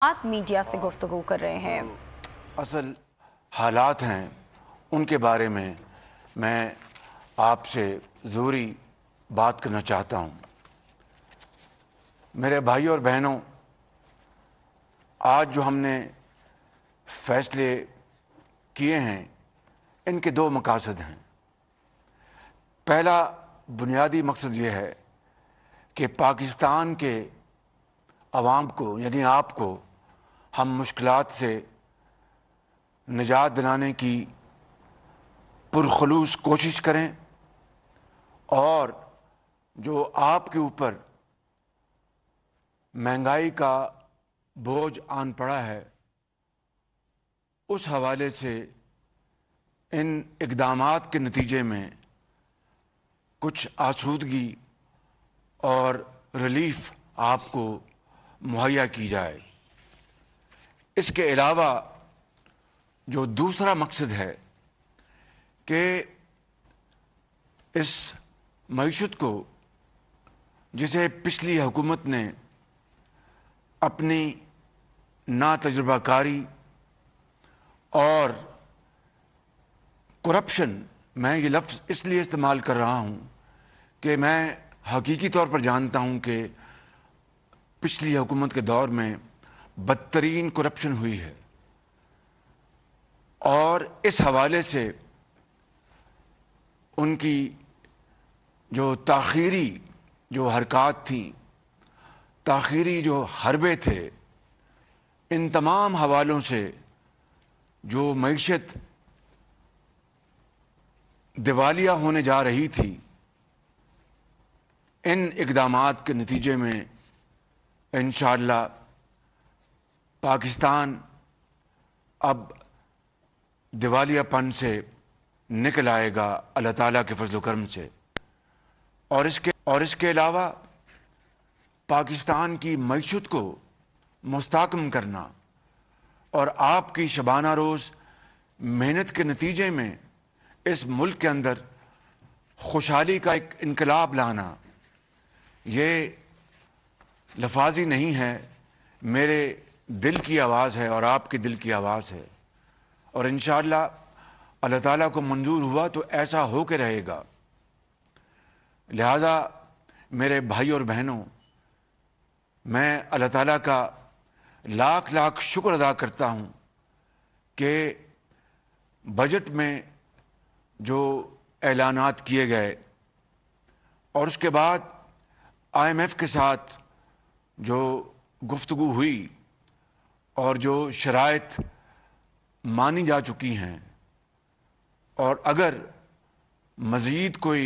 آپ میڈیا سے گفتگو کر رہے ہیں۔ اصل حالات ہیں ان کے بارے میں آپ سے ضروری بات کرنا چاہتا ہوں۔ میرے بھائی اور بہنوں، آج جو ہم نے فیصلے کیے ہیں ان کے دو مقاصد ہیں۔ پہلا بنیادی مقصد یہ ہے کہ پاکستان کے عوام کو یعنی آپ کو ہم مشکلات سے نجات دلانے کی پرخلوص کوشش کریں، اور جو آپ کے اوپر مہنگائی کا بوجھ آن پڑا ہے اس حوالے سے ان اقدامات کے نتیجے میں کچھ آسودگی اور ریلیف آپ کو مہیا کی جائے۔ اس کے علاوہ جو دوسرا مقصد ہے کہ اس معیشت کو جسے پچھلی حکومت نے اپنی ناتجربہ کاری اور کرپشن، میں یہ لفظ اس لیے استعمال کر رہا ہوں کہ میں حقیقی طور پر جانتا ہوں کہ پچھلی حکومت کے دور میں بدترین کرپشن ہوئی ہے، اور اس حوالے سے ان کی جو تاخیری جو حرکات تھیں، تاخیری جو حربے تھے، ان تمام حوالوں سے جو معیشت دیوالیہ ہونے جا رہی تھی، ان اقدامات کے نتیجے میں انشاءاللہ پاکستان اب دیوالیہ پن سے نکل آئے گا اللہ تعالیٰ کے فضل و کرم سے۔ اور اس کے علاوہ پاکستان کی معیشت کو مستحکم کرنا اور آپ کی شبانہ روز محنت کے نتیجے میں اس ملک کے اندر خوشحالی کا ایک انقلاب لانا، یہ لفاظی نہیں ہے، میرے دل کی آواز ہے اور آپ کے دل کی آواز ہے، اور انشاءاللہ اللہ تعالیٰ کو منظور ہوا تو ایسا ہو کے رہے گا۔ لہٰذا میرے بھائی اور بہنوں، میں اللہ تعالیٰ کا لاکھ لاکھ شکر ادا کرتا ہوں کہ بجٹ میں جو اعلانات کیے گئے اور اس کے بعد IMF کے ساتھ جو گفتگو ہوئی اور جو شرائط مانی جا چکی ہیں، اور اگر مزید کوئی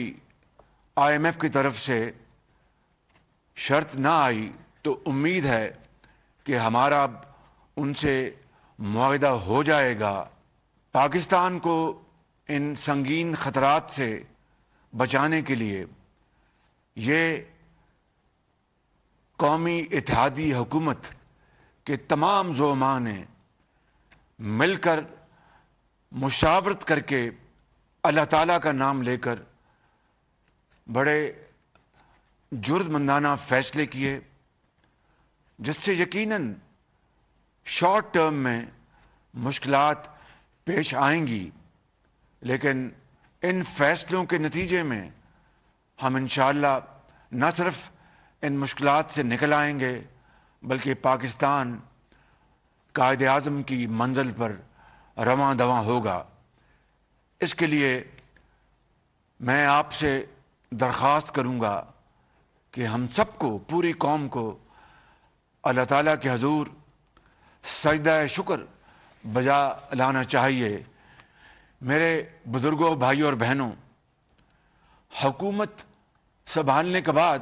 IMF کی طرف سے شرط نہ آئی تو امید ہے کہ ہمارا اب ان سے معاہدہ ہو جائے گا۔ پاکستان کو ان سنگین خطرات سے بچانے کے لیے یہ قومی اتحادی حکومت کے تمام زعماء نے مل کر مشاورت کر کے اللہ تعالیٰ کا نام لے کر بڑے جرأتمندانہ فیصلے کیے، جس سے یقیناً شارٹ ٹرم میں مشکلات پیش آئیں گی، لیکن ان فیصلوں کے نتیجے میں ہم انشاءاللہ نہ صرف ان مشکلات سے نکل آئیں گے بلکہ پاکستان قائد اعظم کی منزل پر رواں دواں ہوگا۔ اس کے لیے میں آپ سے درخواست کروں گا کہ ہم سب کو، پوری قوم کو اللہ تعالیٰ کے حضور سجدہ شکر بجا لانا چاہیے۔ میرے بزرگوں، بھائیوں اور بہنوں، حکومت سنبھالنے کے بعد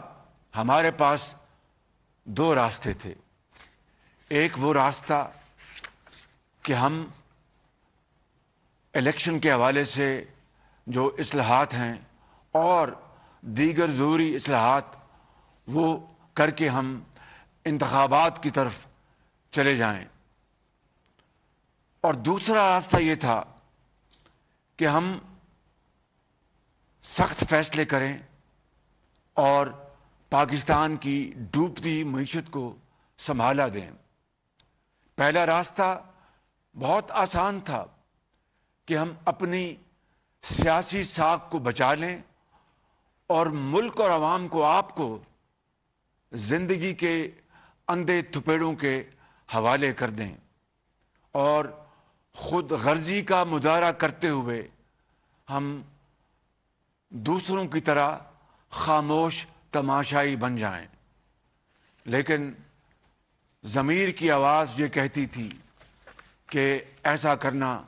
ہمارے پاس دو راستے تھے۔ ایک وہ راستہ کہ ہم الیکشن کے حوالے سے جو اصلاحات ہیں اور دیگر ضروری اصلاحات وہ کر کے ہم انتخابات کی طرف چلے جائیں، اور دوسرا راستہ یہ تھا کہ ہم سخت فیصلے کریں اور پاکستان کی ڈوبتی معیشت کو سنبھالا دیں۔ پہلا راستہ بہت آسان تھا کہ ہم اپنی سیاسی ساکھ کو بچا لیں اور ملک اور عوام کو آپ کو زندگی کے اندھے تھپیڑوں کے حوالے کر دیں اور خود غرضی کا مظاہرہ کرتے ہوئے ہم دوسروں کی طرح خاموش تماشائی بن جائیں. لیکن ضمیر کی آواز یہ کہتی تھی کہ ایسا کرنا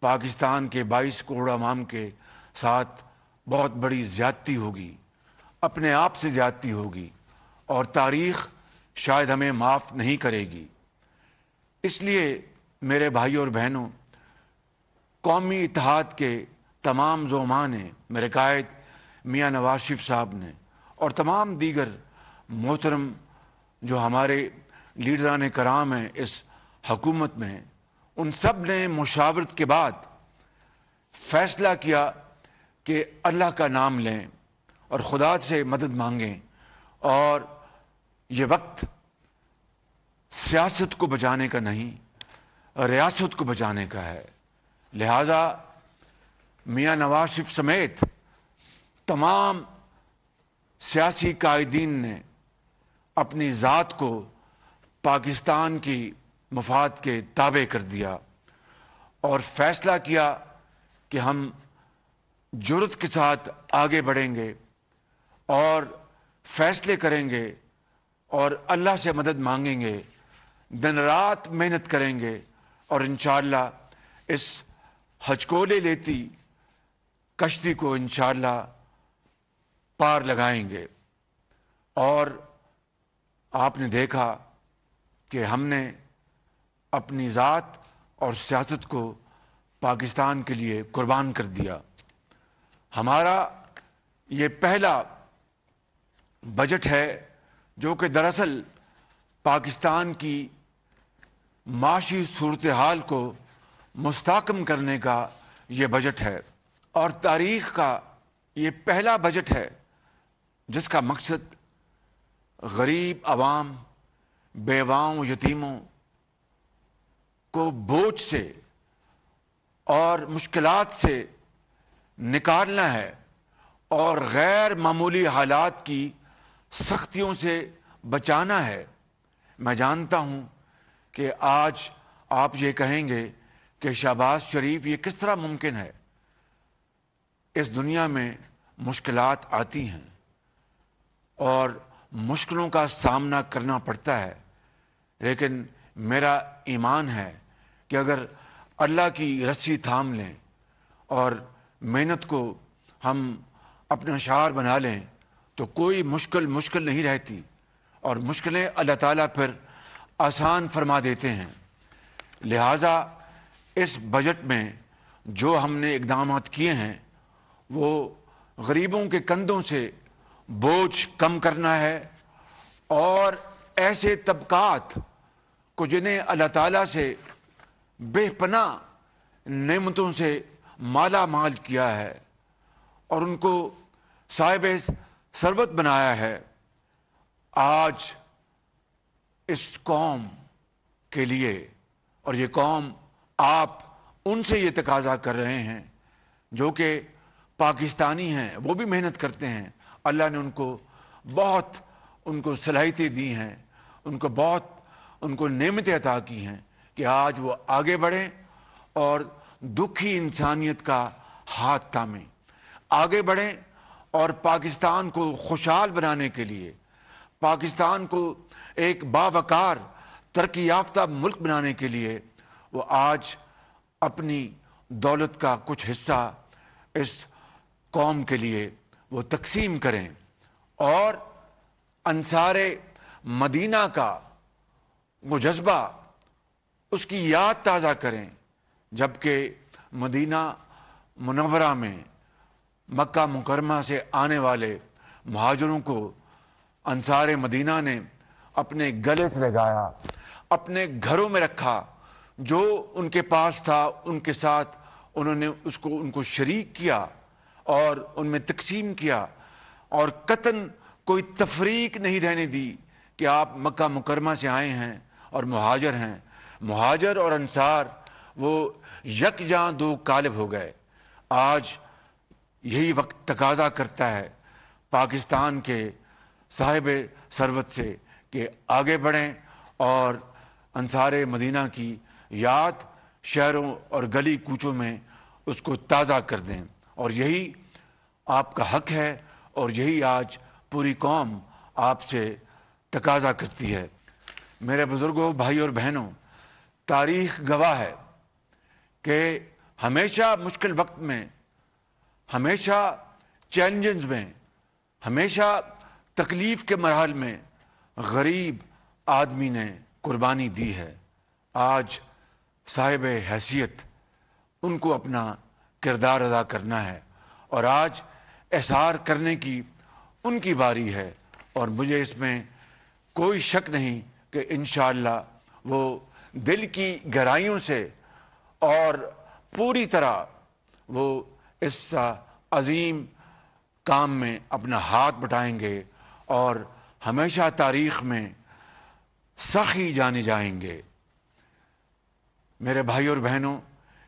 پاکستان کے 22 کروڑ عوام کے ساتھ بہت بڑی زیادتی ہوگی، اپنے آپ سے زیادتی ہوگی، اور تاریخ شاید ہمیں معاف نہیں کرے گی. اس لیے میرے بھائیوں اور بہنوں، قومی اتحاد کے تمام زعماء نے، میرے قائد میاں نواز شریف صاحب نے، اور تمام دیگر محترم جو ہمارے لیڈران کرام ہیں اس حکومت میں، ان سب نے مشاورت کے بعد فیصلہ کیا کہ اللہ کا نام لیں اور خدا سے مدد مانگیں، اور یہ وقت سیاست کو بچانے کا نہیں، ریاست کو بچانے کا ہے. لہذا میاں نواز شریف سمیت تمام سیاسی قائدین نے اپنی ذات کو پاکستان کی مفاد کے تابع کر دیا اور فیصلہ کیا کہ ہم جرأت کے ساتھ آگے بڑھیں گے اور فیصلے کریں گے اور اللہ سے مدد مانگیں گے، دن رات محنت کریں گے، اور انشاءاللہ اس ہچکولے لیتی کشتی کو انشاءاللہ پار لگائیں گے. اور آپ نے دیکھا کہ ہم نے اپنی ذات اور سیاست کو پاکستان کے لیے قربان کر دیا. ہمارا یہ پہلا بجٹ ہے جو کہ دراصل پاکستان کی معاشی صورتحال کو مستحکم کرنے کا یہ بجٹ ہے، اور تاریخ کا یہ پہلا بجٹ ہے جس کا مقصد غریب عوام، بیواؤں، یتیموں کو بوجھ سے اور مشکلات سے نکالنا ہے اور غیر معمولی حالات کی سختیوں سے بچانا ہے. میں جانتا ہوں کہ آج آپ یہ کہیں گے کہ شہباز شریف یہ کس طرح ممکن ہے؟ اس دنیا میں مشکلات آتی ہیں اور مشکلوں کا سامنا کرنا پڑتا ہے، لیکن میرا ایمان ہے کہ اگر اللہ کی رسی تھام لیں اور محنت کو ہم اپنا شعار بنا لیں تو کوئی مشکل نہیں رہتی، اور مشکلیں اللہ تعالیٰ پھر آسان فرما دیتے ہیں. لہٰذا اس بجٹ میں جو ہم نے اقدامات کیے ہیں وہ غریبوں کے کندھوں سے بوجھ کم کرنا ہے، اور ایسے طبقات کو جنہیں اللہ تعالیٰ سے بے پناہ نعمتوں سے مالا مال کیا ہے اور ان کو صاحب ثروت بنایا ہے، آج اس قوم کے لیے، اور یہ قوم آپ ان سے یہ تقاضا کر رہے ہیں جو کہ پاکستانی ہیں، وہ بھی محنت کرتے ہیں، اللہ نے ان کو صلاحیتیں دی ہیں، ان کو نعمتیں عطا کی ہیں کہ آج وہ آگے بڑھیں اور دکھی انسانیت کا ہاتھ تھامیں، آگے بڑھیں اور پاکستان کو خوشحال بنانے کے لیے، پاکستان کو ایک باوقار ترقی یافتہ ملک بنانے کے لیے وہ آج اپنی دولت کا کچھ حصہ اس قوم کے لیے وہ تقسیم کریں اور انصار مدینہ کا وہ جذبہ، اس کی یاد تازہ کریں جبکہ مدینہ منورہ میں مکہ مکرمہ سے آنے والے مہاجروں کو انصار مدینہ نے اپنے گلے سے لگایا، اپنے گھروں میں رکھا، جو ان کے پاس تھا ان کے ساتھ انہوں نے ان کو شریک کیا اور ان میں تقسیم کیا، اور قطعاً کوئی تفریق نہیں رہنے دی کہ آپ مکہ مکرمہ سے آئے ہیں اور مہاجر ہیں. مہاجر اور انصار وہ یکجاں دو قالب ہو گئے۔ آج یہی وقت تقاضا کرتا ہے پاکستان کے صاحب ثروت سے کہ آگے بڑھیں اور انصار مدینہ کی یاد شہروں اور گلی کوچوں میں اس کو تازہ کر دیں، اور یہی آپ کا حق ہے، اور یہی آج پوری قوم آپ سے تقاضا کرتی ہے۔ میرے بزرگوں، بھائی اور بہنوں، تاریخ گواہ ہے کہ ہمیشہ مشکل وقت میں، ہمیشہ چیلنجز میں، ہمیشہ تکلیف کے مراحل میں غریب آدمی نے قربانی دی ہے۔ آج صاحب حیثیت ان کو اپنا کردار ادا کرنا ہے، اور آج احسار کرنے کی ان کی باری ہے، اور مجھے اس میں کوئی شک نہیں کہ انشاءاللہ وہ دل کی گہرائیوں سے اور پوری طرح وہ اس عظیم کام میں اپنا ہاتھ بٹائیں گے اور ہمیشہ تاریخ میں سخی جانے جائیں گے۔ میرے بھائی اور بہنوں،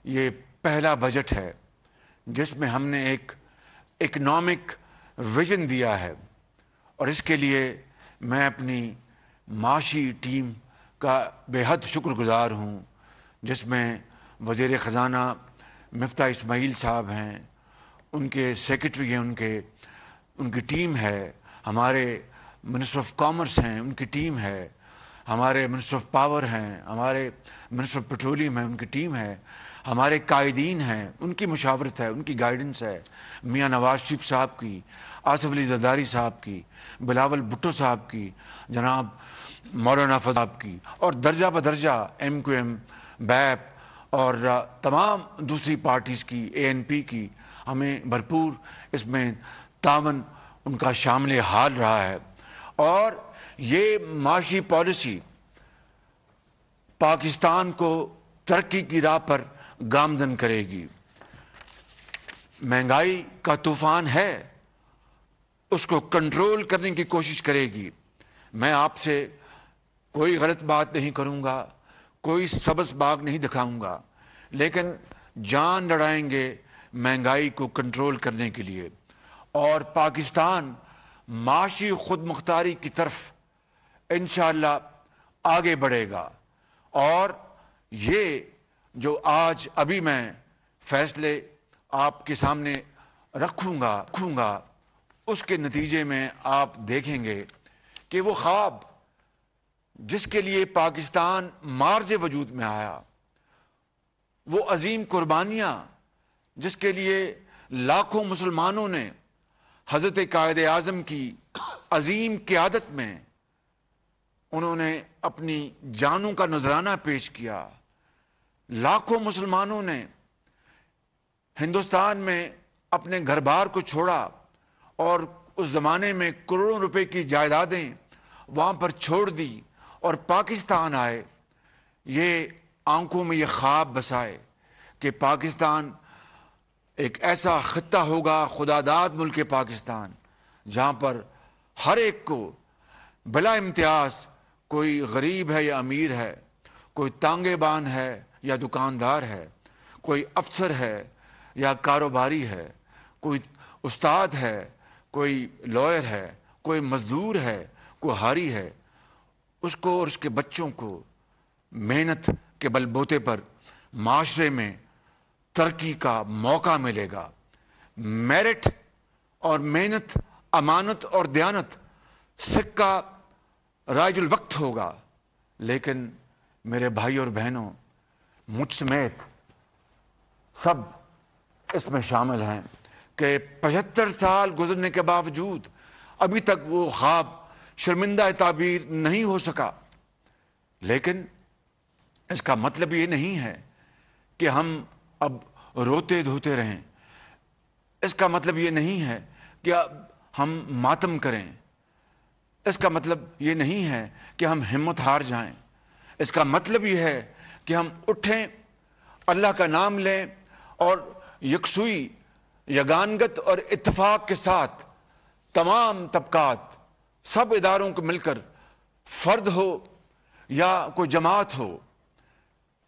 یہ پہلا بجٹ ہے جس میں ہم نے ایک اکنامک ویژن دیا ہے، اور اس کے لیے میں اپنی معاشی ٹیم کا بے حد شکر گزار ہوں، جس میں وزیر خزانہ مفتاح اسماعیل صاحب ہیں، ان کے سیکرٹری ہیں، ان کی ٹیم ہے، ہمارے منسٹر آف کامرس ہیں، ان کی ٹیم ہے، ہمارے منسٹر آف پاور ہیں، ہمارے منسٹر آف پیٹرولیم ہیں، ان کی ٹیم ہے، ہمارے قائدین ہیں، ان کی مشاورت ہے، ان کی گائیڈنس ہے، میاں نواز شریف صاحب کی، آصف علی زرداری صاحب کی، بلاول بھٹو صاحب کی، جناب مولانا فضل صاحب کی، اور درجہ بدرجہ ایم کیو ایم، بیپ اور تمام دوسری پارٹیز کی، اے این پی کی، ہمیں بھرپور اس میں تعاون ان کا شامل حال رہا ہے، اور یہ معاشی پالیسی پاکستان کو ترقی کی راہ پر گامزن کرے گی۔ مہنگائی کا طوفان ہے، اس کو کنٹرول کرنے کی کوشش کرے گی۔ میں آپ سے کوئی غلط بات نہیں کروں گا، کوئی سبز باغ نہیں دکھاؤں گا، لیکن جان لڑائیں گے مہنگائی کو کنٹرول کرنے کے لیے، اور پاکستان معاشی خود مختاری کی طرف انشاءاللہ آگے بڑھے گا۔ اور یہ جو آج ابھی میں فیصلے آپ کے سامنے رکھوں گا اس کے نتیجے میں آپ دیکھیں گے کہ وہ خواب جس کے لیے پاکستان مارج وجود میں آیا، وہ عظیم قربانیاں جس کے لیے لاکھوں مسلمانوں نے حضرت قائد اعظم کی عظیم قیادت میں انہوں نے اپنی جانوں کا نذرانہ پیش کیا، لاکھوں مسلمانوں نے ہندوستان میں اپنے گھر بار کو چھوڑا اور اس زمانے میں کروڑوں روپے کی جائیدادیں وہاں پر چھوڑ دی اور پاکستان آئے۔ یہ آنکھوں میں یہ خواب بسائے کہ پاکستان ایک ایسا خطہ ہوگا، خدا داد ملک پاکستان، جہاں پر ہر ایک کو بلا امتیاز، کوئی غریب ہے یا امیر ہے، کوئی تانگے بان ہے یا دکاندار ہے، کوئی افسر ہے یا کاروباری ہے، کوئی استاد ہے، کوئی لائر ہے، کوئی مزدور ہے، کوئی ہاری ہے، اس کو اور اس کے بچوں کو محنت کے بل بوتے پر معاشرے میں ترقی کا موقع ملے گا۔ میرٹ اور محنت، امانت اور دیانت سکہ رائج الوقت ہوگا، لیکن میرے بھائی اور بہنوں، مجھ سمیت سب اس میں شامل ہیں کہ 75 سال گزرنے کے باوجود ابھی تک وہ خواب شرمندہ تعبیر نہیں ہو سکا۔ لیکن اس کا مطلب یہ نہیں ہے کہ ہم اب روتے دھوتے رہیں، اس کا مطلب یہ نہیں ہے کہ اب ہم ماتم کریں، اس کا مطلب یہ نہیں ہے کہ ہم ہمت ہار جائیں، اس کا مطلب یہ ہے کہ ہم اٹھیں، اللہ کا نام لیں اور یکسوئی، یگانگت اور اتفاق کے ساتھ تمام طبقات، سب اداروں کو مل کر، فرد ہو یا کوئی جماعت ہو،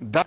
10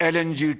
LNG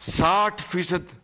60%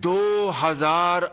2000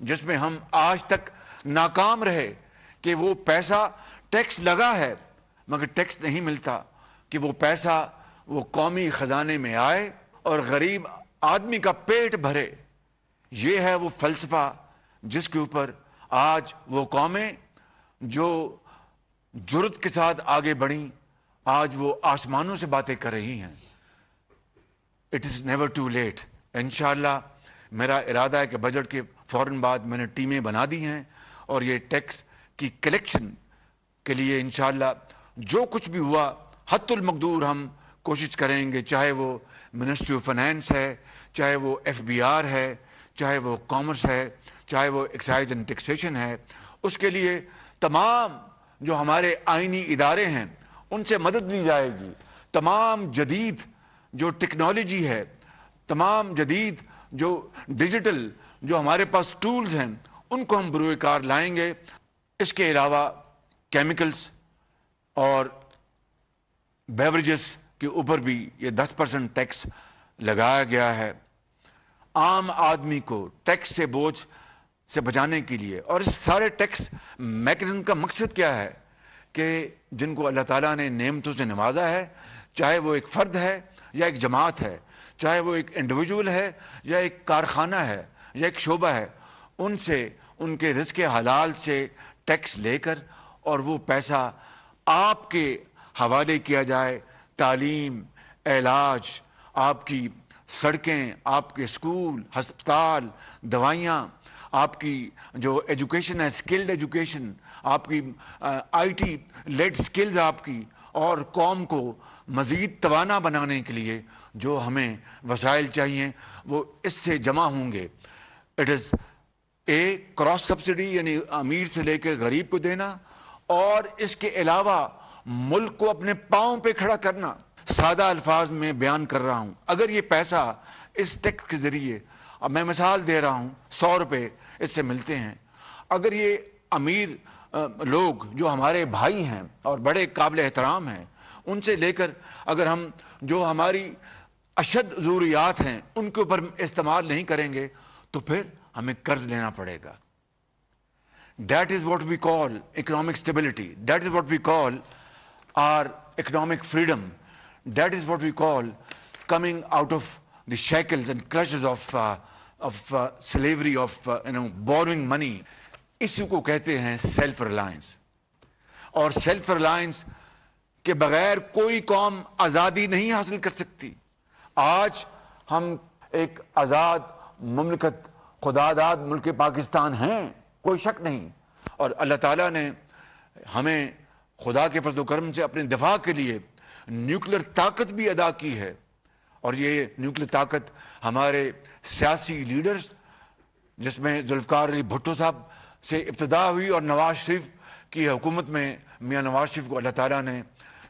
جس میں ہم آج تک ناکام رہے کہ وہ پیسہ ٹیکس لگا ہے مگر ٹیکس نہیں ملتا کہ وہ پیسہ وہ قومی خزانے میں آئے اور غریب آدمی کا پیٹ بھرے. یہ ہے وہ فلسفہ جس کے اوپر آج وہ قومیں جو جرت کے ساتھ آگے بڑھیں آج وہ آسمانوں سے باتیں کر رہی ہیں. It is never too late. انشاءاللہ میرا ارادہ ہے کہ بجٹ کے فوراً بعد میں نے ٹیمیں بنا دی ہیں اور یہ ٹیکس کی کلیکشن کے لیے انشاءاللہ جو کچھ بھی ہوا حد المقدور ہم کوشش کریں گے, چاہے وہ منسٹری آف فائنینس ہے, چاہے وہ FBR ہے, چاہے وہ کامرس ہے, چاہے وہ ایکسائز اینڈ ٹیکسیشن ہے. اس کے لیے تمام جو ہمارے آئینی ادارے ہیں ان سے مدد لی جائے گی. تمام جدید جو ٹیکنالوجی ہے, تمام جدید جو ڈیجیٹل جو ہمارے پاس ٹولز ہیں ان کو ہم بروئے کار لائیں گے. اس کے علاوہ کیمیکلز اور بیوریجز کے اوپر بھی یہ 10% ٹیکس لگایا گیا ہے عام آدمی کو ٹیکس سے بوجھ سے بچانے کے لیے. اور اس سارے ٹیکس میکنزم کا مقصد کیا ہے کہ جن کو اللہ تعالیٰ نے نعمتوں سے نوازا ہے, چاہے وہ ایک فرد ہے یا ایک جماعت ہے, چاہے وہ ایک انڈیویجول ہے یا ایک کارخانہ ہے یا ایک شعبہ ہے, ان سے ان کے رزق حلال سے ٹیکس لے کر اور وہ پیسہ آپ کے حوالے کیا جائے. تعلیم, علاج, آپ کی سڑکیں, آپ کے اسکول, ہسپتال, دوائیاں, آپ کی جو ایجوکیشن ہے اسکلڈ ایجوکیشن, آپ کی IT لیڈ سکلز آپ کی, اور قوم کو مزید توانا بنانے کے لیے جو ہمیں وسائل چاہیے وہ اس سے جمع ہوں گے. It is a cross subsidy یعنی امیر سے لے کے غریب کو دینا, اور اس کے علاوہ ملک کو اپنے پاؤں پہ کھڑا کرنا. سادہ الفاظ میں بیان کر رہا ہوں, اگر یہ پیسہ اس ٹیکس کے ذریعے, اب میں مثال دے رہا ہوں, 100 روپے اس سے ملتے ہیں, اگر یہ امیر لوگ جو ہمارے بھائی ہیں اور بڑے قابل احترام ہیں ان سے لے کر اگر ہم جو ہماری اشد ضروریات ہیں ان کے اوپر استعمال نہیں کریں گے تو پھر ہمیں قرض لینا پڑے گا. That is what we call economic stability. That is what we call our economic freedom. That is what we call coming out of the shackles and clutches of slavery, of borrowing money. اسی کو کہتے ہیں self Reliance. اور self Reliance کے بغیر کوئی قوم آزادی نہیں حاصل کر سکتی. آج ہم ایک آزاد مملکت, خداداد ملک پاکستان ہیں, کوئی شک نہیں, اور اللہ تعالیٰ نے ہمیں خدا کے فضل و کرم سے اپنے دفاع کے لیے نیوکلیر طاقت بھی ادا کی ہے. اور یہ نیوکلیر طاقت ہمارے سیاسی لیڈرز جس میں ذوالفقار علی بھٹو صاحب سے ابتدا ہوئی اور نواز شریف کی حکومت میں میاں نواز شریف کو اللہ تعالیٰ نے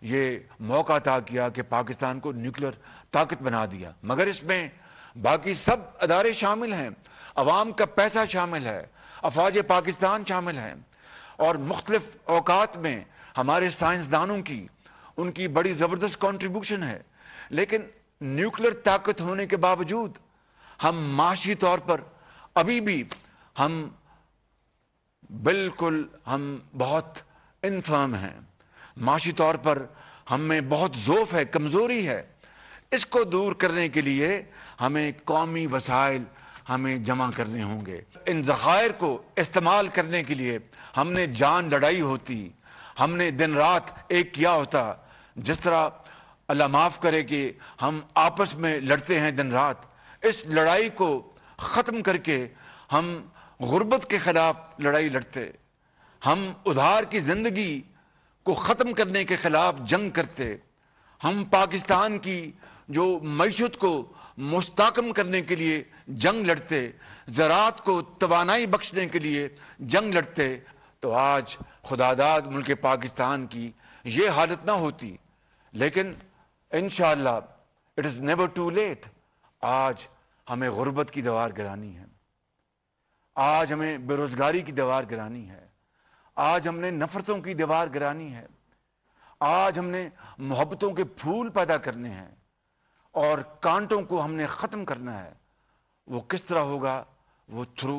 یہ موقع عطا کیا کہ پاکستان کو نیوکلیر طاقت بنا دیا. مگر اس میں باقی سب ادارے شامل ہیں, عوام کا پیسہ شامل ہے, افواج پاکستان شامل ہیں, اور مختلف اوقات میں ہمارے سائنسدانوں کی ان کی بڑی زبردست کنٹریبیوشن ہے. لیکن نیوکلیر طاقت ہونے کے باوجود ہم معاشی طور پر ابھی بھی ہم بالکل بہت انفرم ہیں. معاشی طور پر ہم میں بہت ضعف ہے, کمزوری ہے. اس کو دور کرنے کے لیے ہمیں قومی وسائل ہمیں جمع کرنے ہوں گے. ان ذخائر کو استعمال کرنے کے لیے ہم نے جان لڑائی ہوتی, ہم نے دن رات ایک کیا ہوتا. جس طرح اللہ معاف کرے کہ ہم آپس میں لڑتے ہیں دن رات, اس لڑائی کو ختم کر کے ہم غربت کے خلاف لڑائی لڑتے, ہم ادھار کی زندگی کو ختم کرنے کے خلاف جنگ کرتے, ہم پاکستان کی جو معیشت کو مستحکم کرنے کے لیے جنگ لڑتے, زراعت کو توانائی بخشنے کے لیے جنگ لڑتے, تو آج خداداد ملک پاکستان کی یہ حالت نہ ہوتی. لیکن انشاءاللہ it is never too late. آج ہمیں غربت کی دیوار گرانی ہے, آج ہمیں بے روزگاری کی دیوار گرانی ہے, آج ہم نے نفرتوں کی دیوار گرانی ہے, آج ہم نے محبتوں کے پھول پیدا کرنے ہیں اور کانٹوں کو ہم نے ختم کرنا ہے. وہ کس طرح ہوگا؟ وہ تھرو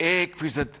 1%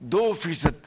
2%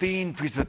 3%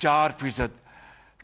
4%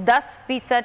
10%